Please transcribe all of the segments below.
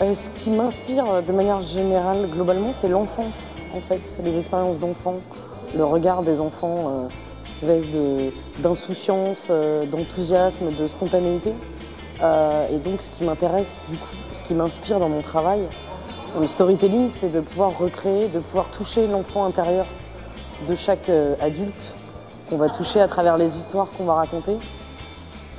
Ce qui m'inspire de manière générale, globalement, c'est l'enfance, en fait. C'est les expériences d'enfants, le regard des enfants, cette espèce d'insouciance, d'enthousiasme, de spontanéité. Et donc, ce qui m'intéresse, du coup, ce qui m'inspire dans mon travail, dans le storytelling, c'est de pouvoir recréer, de pouvoir toucher l'enfant intérieur de chaque adulte qu'on va toucher à travers les histoires qu'on va raconter.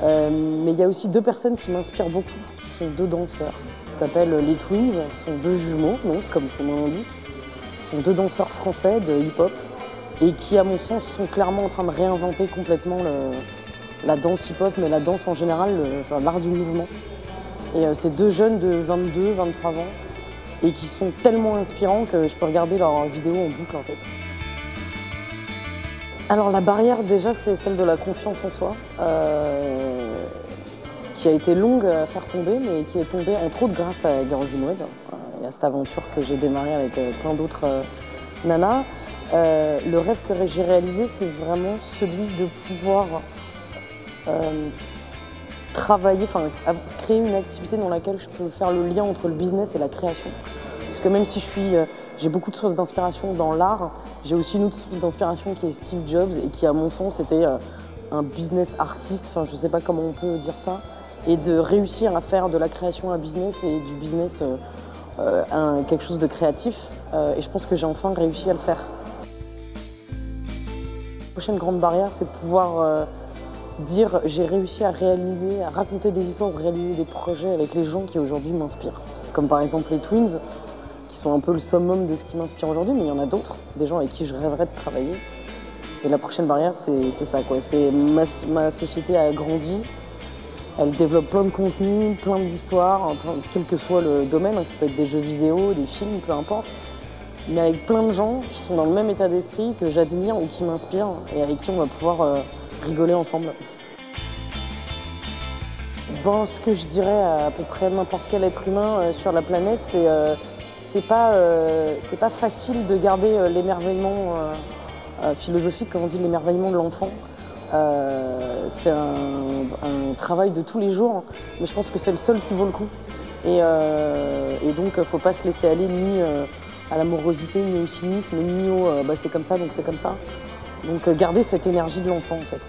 Mais il y a aussi deux personnes qui m'inspirent beaucoup, qui sont deux danseurs, qui s'appellent les Twins, qui sont deux jumeaux, donc, comme son nom l'indique. Ils sont deux danseurs français de hip-hop et qui, à mon sens, sont clairement en train de réinventer complètement la danse hip-hop, mais la danse en général, l'art du mouvement. Et c'est deux jeunes de 22, 23 ans et qui sont tellement inspirants que je peux regarder leurs vidéos en boucle en fait. Alors la barrière déjà c'est celle de la confiance en soi, qui a été longue à faire tomber, mais qui est tombée entre autres grâce à Girls in Web et à cette aventure que j'ai démarrée avec plein d'autres nanas. Le rêve que j'ai réalisé, c'est vraiment celui de pouvoir travailler, enfin créer une activité dans laquelle je peux faire le lien entre le business et la création. Parce que même si j'ai beaucoup de sources d'inspiration dans l'art, j'ai aussi une autre source d'inspiration qui est Steve Jobs et qui, à mon sens, était un business artiste, enfin je sais pas comment on peut dire ça, et de réussir à faire de la création un business et du business quelque chose de créatif. Et je pense que j'ai enfin réussi à le faire. La prochaine grande barrière, c'est de pouvoir dire j'ai réussi à réaliser, à raconter des histoires ou réaliser des projets avec les gens qui aujourd'hui m'inspirent. Comme par exemple les Twins, qui sont un peu le summum de ce qui m'inspire aujourd'hui, mais il y en a d'autres, des gens avec qui je rêverais de travailler. Et la prochaine barrière, c'est ça, quoi. C'est ma société a grandi, elle développe plein de contenus, plein d'histoires, quel que soit le domaine, hein, ça peut être des jeux vidéo, des films, peu importe, mais avec plein de gens qui sont dans le même état d'esprit, que j'admire ou qui m'inspirent, et avec qui on va pouvoir rigoler ensemble. Bon, ce que je dirais à peu près n'importe quel être humain sur la planète, c'est pas facile de garder l'émerveillement philosophique, comme on dit, l'émerveillement de l'enfant. C'est un travail de tous les jours, mais je pense que c'est le seul qui vaut le coup. Et donc, il ne faut pas se laisser aller ni à l'amorosité, ni au cynisme, ni au c'est comme ça, donc c'est comme ça. Donc, garder cette énergie de l'enfant, en fait.